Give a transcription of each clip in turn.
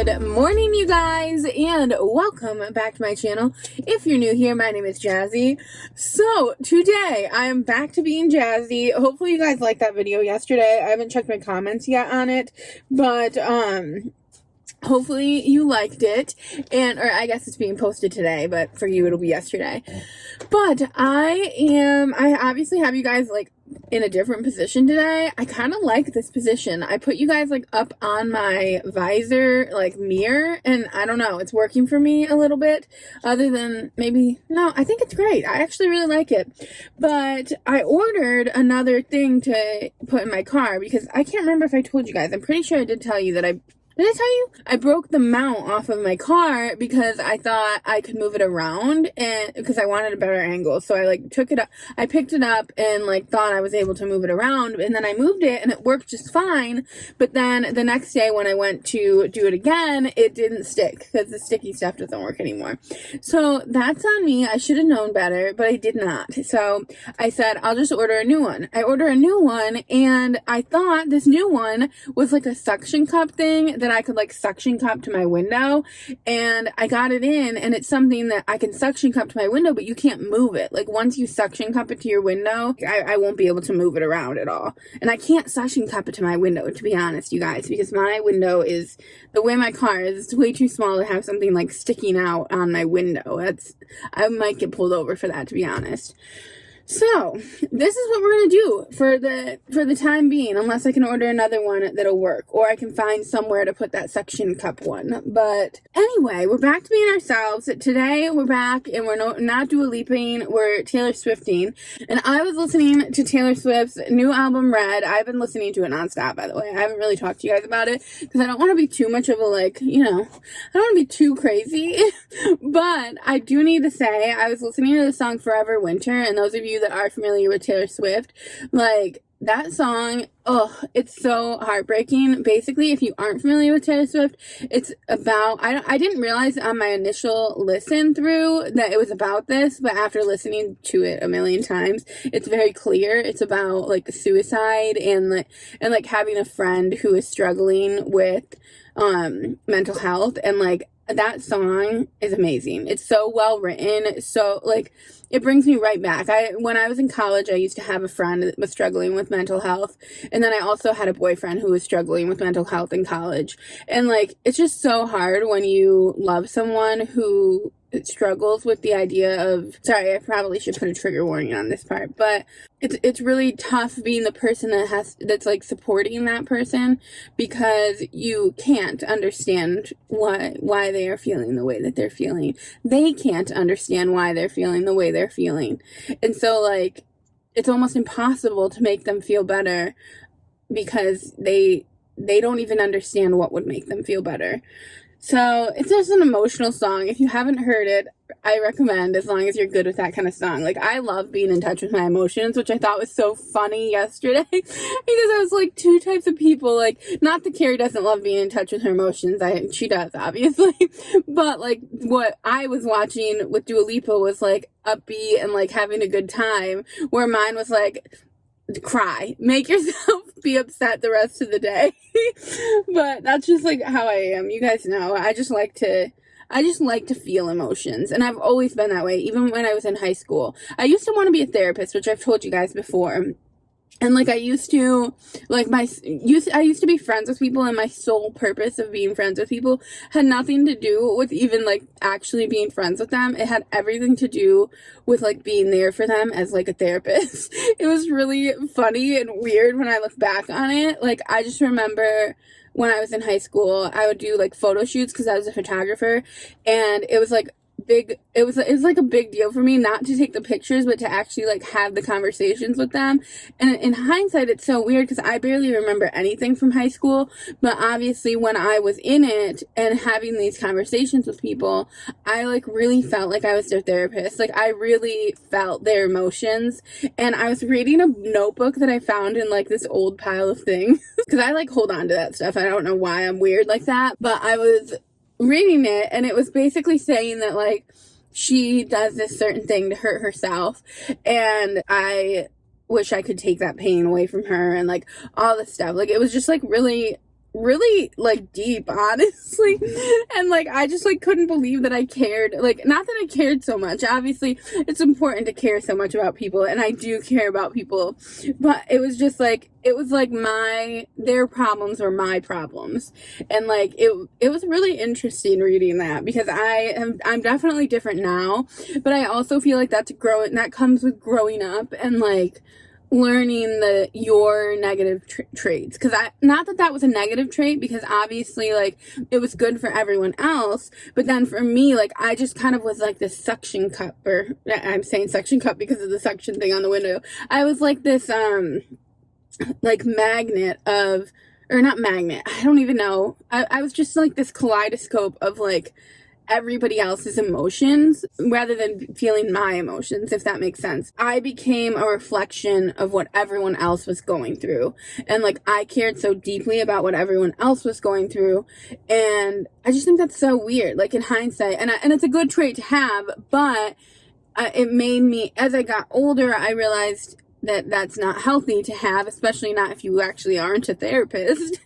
Good morning, you guys, and welcome back to my channel. If you're new here, my name is Jazzy. So today I am back to being Jazzy. Hopefully you guys liked that video yesterday. I haven't checked my comments yet on it, but hopefully you liked it, or I guess it's being posted today, but for you it'll be yesterday. But I obviously have you guys like in a different position today. I kind of like this position. I put you guys like up on my visor like mirror, and I don't know, it's working for me a little bit, other than no, I think it's great. I actually really like it. But I ordered another thing to put in my car because I can't remember if I told you guys. I'm pretty sure I did tell you that did I tell you? I broke the mount off of my car because I thought I could move it around, and because I wanted a better angle. So I like took it up, I picked it up and like thought I was able to move it around, and then I moved it and it worked just fine. But then the next day when I went to do it again, it didn't stick because the sticky stuff doesn't work anymore. So that's on me. I should have known better, but I did not. So I said, I'll just order a new one. I order a new one, and I thought this new one was like a suction cup thing that I could like suction cup to my window, and I got it in, and it's something that I can suction cup to my window, but you can't move it. Like once you suction cup it to your window, I won't be able to move it around at all. And I can't suction cup it to my window, to be honest, you guys, because my window is, the way my car is, it's way too small to have something like sticking out on my window. I might get pulled over for that, to be honest. So, this is what we're going to do for the time being, unless I can order another one that'll work, or I can find somewhere to put that suction cup one. But anyway, we're back to being ourselves. Today, we're back, and we're not Dua Liping, we're Taylor Swifting. And I was listening to Taylor Swift's new album, Red. I've been listening to it nonstop, by the way. I haven't really talked to you guys about it, because I don't want to be too much of a, like, I don't want to be too crazy. But I do need to say, I was listening to the song Forever Winter, and those of you that are familiar with Taylor Swift, like, that song, it's so heartbreaking. Basically, if you aren't familiar with Taylor Swift, it's about, I didn't realize on my initial listen through that it was about this, but after listening to it a million times, it's very clear. It's about like suicide and having a friend who is struggling with mental health, and like that song is amazing. It's so well written. So like, it brings me right back. When I was in college, I used to have a friend that was struggling with mental health. And then I also had a boyfriend who was struggling with mental health in college. And like, it's just so hard when you love someone who struggles with the idea of, sorry, I probably should put a trigger warning on this part, but it's really tough being the person that's like supporting that person, because you can't understand why they are feeling the way that they're feeling. They can't understand why they're feeling the way they're feeling. And so like, it's almost impossible to make them feel better, because they don't even understand what would make them feel better. So it's just an emotional song. If you haven't heard it, I recommend, as long as you're good with that kind of song. Like, I love being in touch with my emotions, which I thought was so funny yesterday, because I was like, two types of people, like, not that Carrie doesn't love being in touch with her emotions. She does, obviously. But like, what I was watching with Dua Lipa was like upbeat and like having a good time, where mine was like, cry, make yourself be upset the rest of the day. But that's just like how I am. You guys know, I just like to feel emotions, and I've always been that way. Even when I was in high school, I used to want to be a therapist, which I've told you guys before. And like, I used to be friends with people, and my sole purpose of being friends with people had nothing to do with even like actually being friends with them. It had everything to do with like being there for them as like a therapist. It was really funny and weird when I look back on it. Like, I just remember when I was in high school, I would do like photo shoots because I was a photographer, and it was like it was like a big deal for me not to take the pictures, but to actually like have the conversations with them. And in hindsight, it's so weird because I barely remember anything from high school, but obviously when I was in it and having these conversations with people, I like really felt like I was their therapist. Like, I really felt their emotions. And I was reading a notebook that I found in like this old pile of things, because I like hold on to that stuff. I don't know why I'm weird like that, but I was reading it, and it was basically saying that like she does this certain thing to hurt herself, and I wish I could take that pain away from her, and like all this stuff. Like, it was just like really really like deep, honestly. And like I just like couldn't believe that I cared. Like, not that I cared so much. Obviously it's important to care so much about people, and I do care about people, but it was just like, it was like their problems were my problems. And like it was really interesting reading that, because I'm definitely different now, but I also feel like that comes with growing up and like learning your negative traits. Because not that was a negative trait, because obviously like it was good for everyone else, but then for me, like I just kind of was like this suction cup, or I'm saying suction cup because of the suction thing on the window. I was like this like magnet of, or not magnet, I don't even know, I was just like this kaleidoscope of like everybody else's emotions rather than feeling my emotions, if that makes sense. I became a reflection of what everyone else was going through, and like I cared so deeply about what everyone else was going through, and I just think that's so weird, like in hindsight, and it's a good trait to have, but it made me, as I got older, I realized that that's not healthy to have, especially not if you actually aren't a therapist.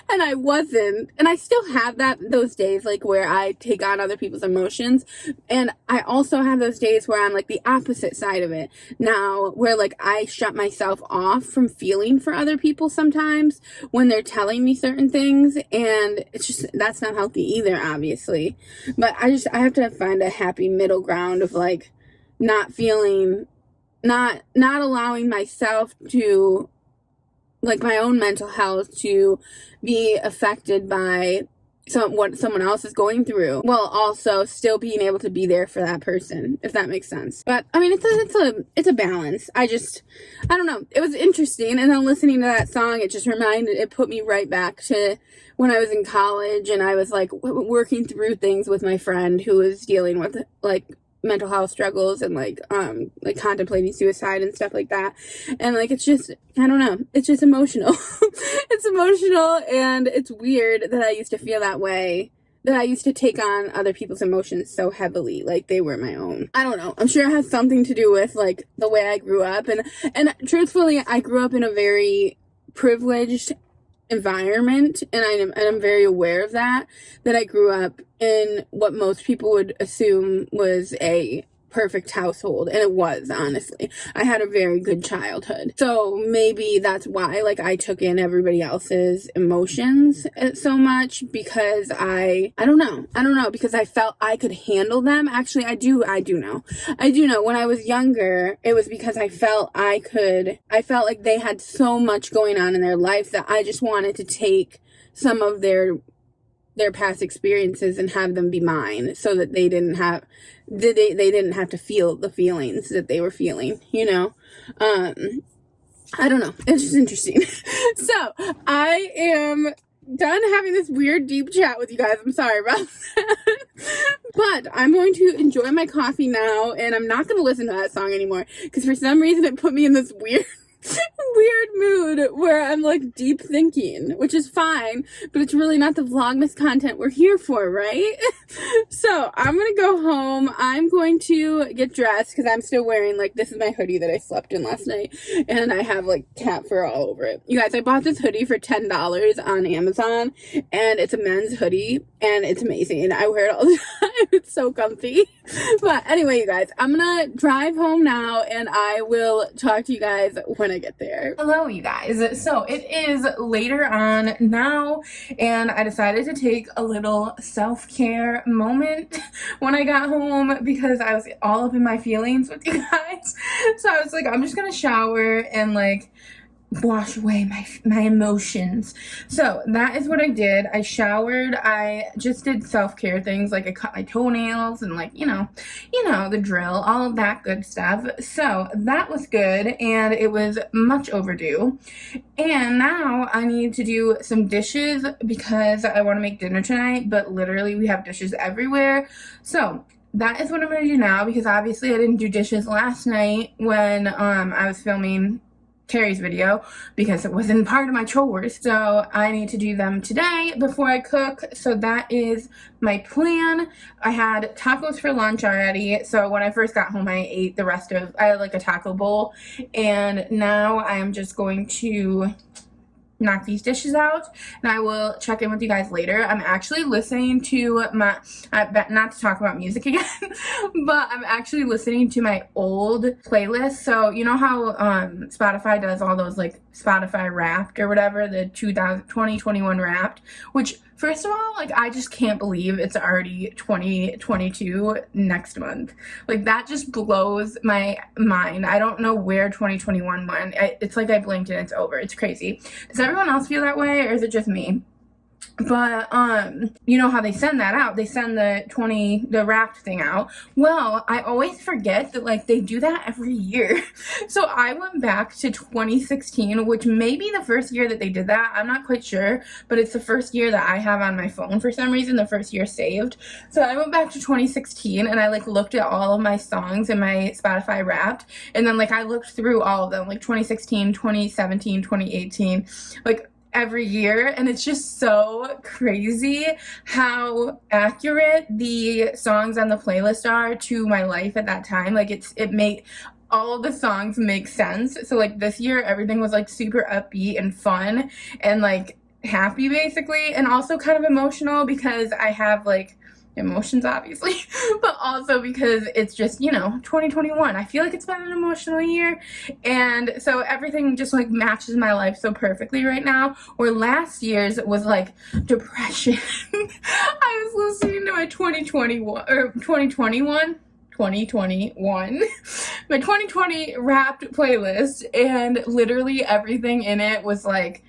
And I wasn't, and I still have those days like where I take on other people's emotions, and I also have those days where I'm like the opposite side of it now, where like I shut myself off from feeling for other people sometimes when they're telling me certain things, and it's just, that's not healthy either, obviously. But I have to find a happy middle ground of like not allowing myself to, like, my own mental health to be affected by what someone else is going through, while also still being able to be there for that person, if that makes sense. But I mean, it's a balance. I don't know, it was interesting, and then listening to that song, it put me right back to when I was in college, and I was like working through things with my friend who was dealing with like mental health struggles and like contemplating suicide and stuff like that. And like it's just, I don't know, it's just emotional. It's emotional, and it's weird that I used to feel that way, that I used to take on other people's emotions so heavily, like they were my own. I don't know, I'm sure it has something to do with like the way I grew up, and truthfully I grew up in a very privileged environment, and I'm very aware of that I grew up in what most people would assume was a perfect household, and it was, honestly. I had a very good childhood. So maybe that's why like I took in everybody else's emotions so much, because I don't know, because I felt I could handle them. Actually, I do know when I was younger, it was because I felt like they had so much going on in their life that I just wanted to take some of their past experiences and have them be mine, so that they didn't have to feel the feelings that they were feeling, you know? I don't know. It's just interesting. So I am done having this weird deep chat with you guys. I'm sorry about that. But I'm going to enjoy my coffee now, and I'm not going to listen to that song anymore, because for some reason it put me in this weird mood where I'm like deep thinking, which is fine, but it's really not the Vlogmas content we're here for, right? So I'm gonna go home. I'm going to get dressed, because I'm still wearing, like, this is my hoodie that I slept in last night, and I have like cat fur all over it. You guys, I bought this hoodie for $10 on Amazon, and it's a men's hoodie, and it's amazing, and I wear it all the time. It's so comfy. But anyway, you guys, I'm gonna drive home now, and I will talk to you guys when I get there. Hello, you guys. So it is later on now, and I decided to take a little self-care moment when I got home, because I was all up in my feelings with you guys. So I was like, I'm just gonna shower and like wash away my emotions. So that is what I did. I showered. I just did self-care things, like I cut my toenails and like, you know, the drill, all of that good stuff. So that was good, and it was much overdue. And now I need to do some dishes, because I want to make dinner tonight, but literally we have dishes everywhere. So that is what I'm going to do now, because obviously I didn't do dishes last night when I was filming Carrie's video, because it wasn't part of my chores. So I need to do them today before I cook. So that is my plan. I had tacos for lunch already. So when I first got home, I ate the rest of, I had like a taco bowl, and now I am just going to knock these dishes out, and I will check in with you guys later. I'm actually listening to my, not to talk about music again, but I'm actually listening to my old playlist. So you know how Spotify does all those like Spotify Wrapped or whatever, the 2021 Wrapped, which first of all, like, I just can't believe it's already 2022 next month. Like, that just blows my mind. I don't know where 2021 went. It's like I blinked and it's over. It's crazy. Does everyone else feel that way, or is it just me? But, you know how they send that out? They send the Wrapped thing out. Well, I always forget that, like, they do that every year. So I went back to 2016, which may be the first year that they did that. I'm not quite sure, but it's the first year that I have on my phone for some reason, the first year saved. So I went back to 2016, and I, like, looked at all of my songs in my Spotify Wrapped, and then, like, I looked through all of them, like, 2016, 2017, 2018, like, every year, and it's just so crazy how accurate the songs on the playlist are to my life at that time. Like, it made all of the songs make sense. So like this year everything was like super upbeat and fun and like happy basically, and also kind of emotional because I have like emotions obviously, but also because it's just, you know, 2021. I feel like it's been an emotional year, and so everything just like matches my life so perfectly right now, where last year's was like depression. I was listening to my 2021 my 2020 Wrapped playlist, and literally everything in it was like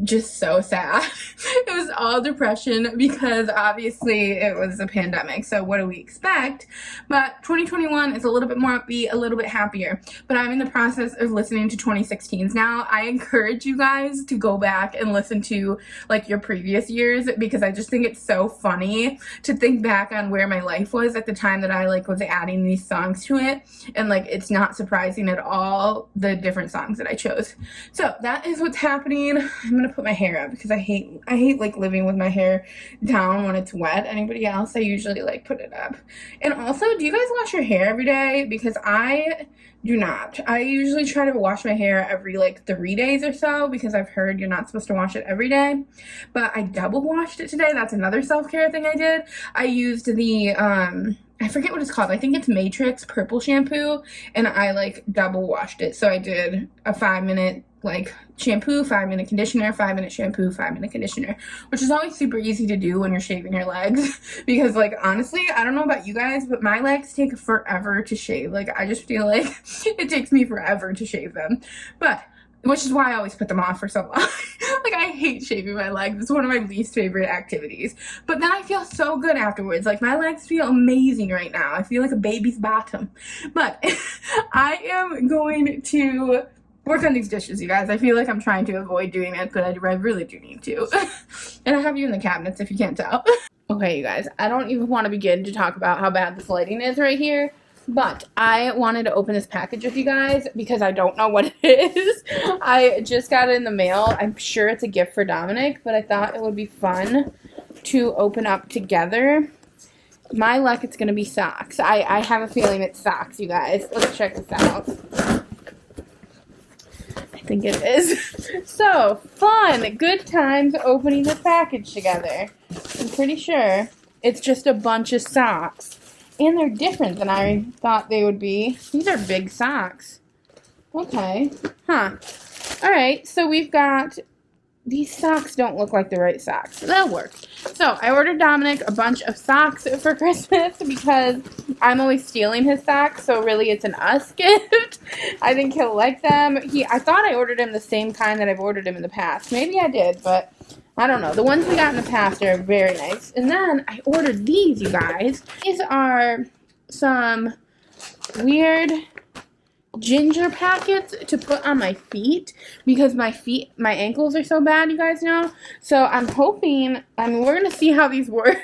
just so sad. It was all depression because obviously it was a pandemic, so what do we expect? But 2021 is a little bit more upbeat, a little bit happier, but I'm in the process of listening to 2016s now. I encourage you guys to go back and listen to like your previous years, because I just think it's so funny to think back on where my life was at the time that I like was adding these songs to it, and like it's not surprising at all the different songs that I chose. So that is what's happening. I'm gonna put my hair up because I hate like living with my hair down when it's wet. Anybody else? I usually like put it up. And also, do you guys wash your hair every day? Because I do not. I usually try to wash my hair every like 3 days or so, because I've heard you're not supposed to wash it every day. But I double washed it today. That's another self-care thing I did. I used the I forget what it's called. I think it's Matrix purple shampoo, and I like double washed it. So I did a 5-minute like shampoo, 5-minute conditioner, 5-minute shampoo, 5-minute conditioner, which is always super easy to do when you're shaving your legs. Because like honestly, I don't know about you guys, but my legs take forever to shave. Like I just feel like it takes me forever to shave them, but which is why I always put them off for so long. Like I hate shaving my legs. It's one of my least favorite activities. But then I feel so good afterwards. Like my legs feel amazing right now. I feel like a baby's bottom. But I am going to work on these dishes, you guys. I feel like I'm trying to avoid doing it, but I really do need to. And I have you in the cabinets if you can't tell. Okay, you guys, I don't even want to begin to talk about how bad this lighting is right here, but I wanted to open this package with you guys because I don't know what it is. I just got it in the mail. I'm sure it's a gift for Dominic, but I thought it would be fun to open up together. My luck, it's going to be socks. I have a feeling it's socks, you guys. Let's check this out. I think it is. So, fun. Good times opening this package together. I'm pretty sure it's just a bunch of socks. And they're different than I thought they would be. These are big socks. Okay. Huh. Alright, so we've got... These socks don't look like the right socks. That'll work. So, I ordered Dominic a bunch of socks for Christmas because I'm always stealing his socks, so really it's an us gift. I think he'll like them. I thought I ordered him the same kind that I've ordered him in the past. Maybe I did, but I don't know. The ones we got in the past are very nice. And then I ordered these, you guys. These are some weird ginger packets to put on my feet because my ankles are so bad, you guys know. So I'm hoping, we're going to see how these work,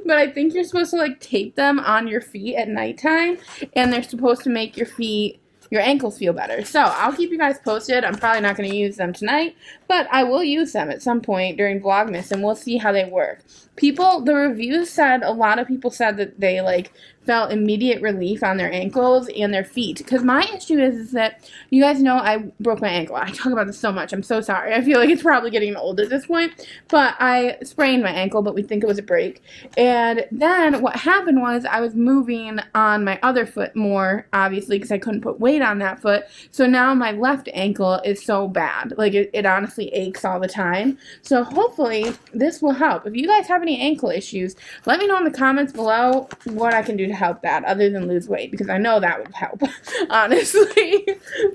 but I think you're supposed to like tape them on your feet at nighttime, and they're supposed to make your ankles feel better. So I'll keep you guys posted. I'm probably not going to use them tonight, But I will use them at some point during Vlogmas, and we'll see how they work. The reviews said, a lot of people said that they, like, felt immediate relief on their ankles and their feet. Because my issue is that, you guys know I broke my ankle. I talk about this so much. I'm so sorry. I feel like it's probably getting old at this point. But I sprained my ankle, but we think it was a break. And then what happened was I was moving on my other foot more, obviously, because I couldn't put weight on that foot. So now my left ankle is so bad. Like, it honestly aches all the time. So hopefully this will help. If you guys have any ankle issues, let me know in the comments below what I can do to help that other than lose weight, because I know that would help, honestly.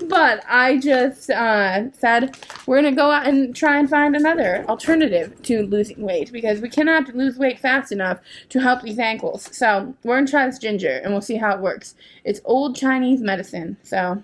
But I just said we're going to go out and try and find another alternative to losing weight, because we cannot lose weight fast enough to help these ankles. So we're going to try this ginger, and we'll see how it works. It's old Chinese medicine, so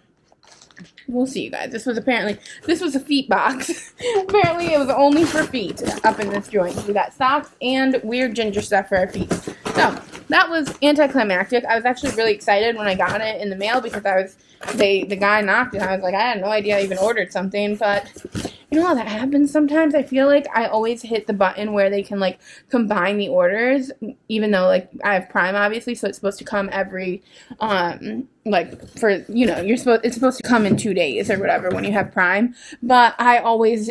we'll see, you guys. This was a feet box. Apparently it was only for feet up in this joint. We got socks and weird ginger stuff for our feet. So that was anticlimactic. I was actually really excited when I got it in the mail, because the guy knocked and I was like, I had no idea I even ordered something. But you know how that happens sometimes? I feel like I always hit the button where they can, like, combine the orders, even though, like, I have Prime, obviously, so it's supposed to come every, like, for, you know, it's supposed to come in 2 days or whatever when you have Prime. But I always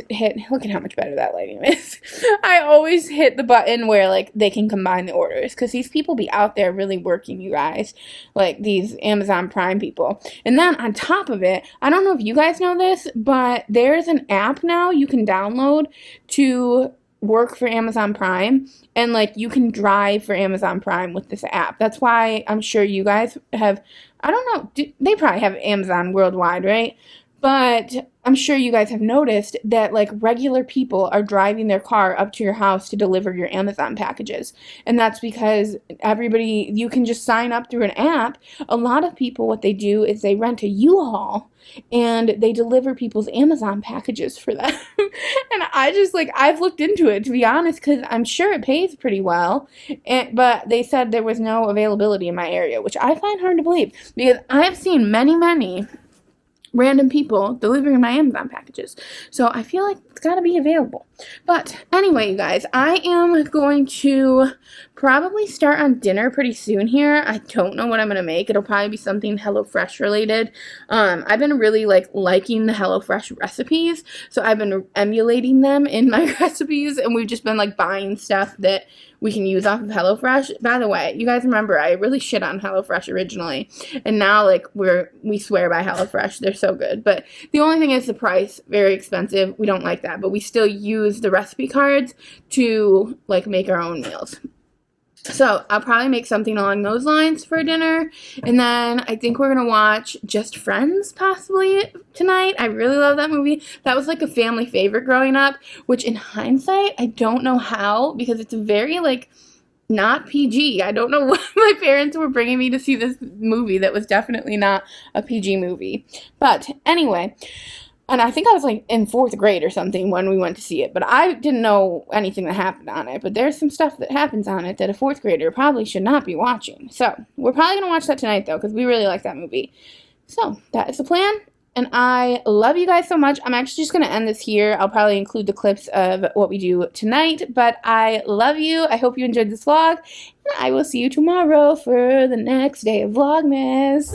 look at how much better that lighting is. I always hit the button where, like, they can combine the orders, because these people be out there really working, you guys, like these Amazon Prime people. And then on top of it, I don't know if you guys know this, but there's an app now you can download to work for Amazon Prime, and, like, you can drive for Amazon Prime with this app. That's why I'm sure you guys have, I don't know, they probably have Amazon worldwide, right? But I'm sure you guys have noticed that, like, regular people are driving their car up to your house to deliver your Amazon packages. And that's because you can just sign up through an app. A lot of people, what they do is they rent a U-Haul and they deliver people's Amazon packages for them. And I've looked into it, to be honest, because I'm sure it pays pretty well. But they said there was no availability in my area, which I find hard to believe, because I've seen many random people delivering my Amazon packages. So I feel like it's got to be available. But anyway, you guys, I am going to probably start on dinner pretty soon here. I don't know what I'm going to make. It'll probably be something HelloFresh related. I've been really, like, liking the HelloFresh recipes, so I've been emulating them in my recipes, and we've just been, like, buying stuff that we can use off of HelloFresh. By the way, you guys remember I really shit on HelloFresh originally, and now, like, we swear by HelloFresh. They're so good. But the only thing is the price, very expensive. We don't like that, but we still use the recipe cards to, like, make our own meals. So I'll probably make something along those lines for dinner. And then I think we're going to watch Just Friends possibly tonight. I really love that movie. That was, like, a family favorite growing up, which in hindsight, I don't know how, because it's very, like, not PG. I don't know why my parents were bringing me to see this movie that was definitely not a PG movie. But anyway, and I think I was, like, in 4th grade or something when we went to see it. But I didn't know anything that happened on it. But there's some stuff that happens on it that a 4th grader probably should not be watching. So we're probably going to watch that tonight, though, because we really like that movie. So that is the plan. And I love you guys so much. I'm actually just going to end this here. I'll probably include the clips of what we do tonight. But I love you. I hope you enjoyed this vlog. And I will see you tomorrow for the next day of Vlogmas.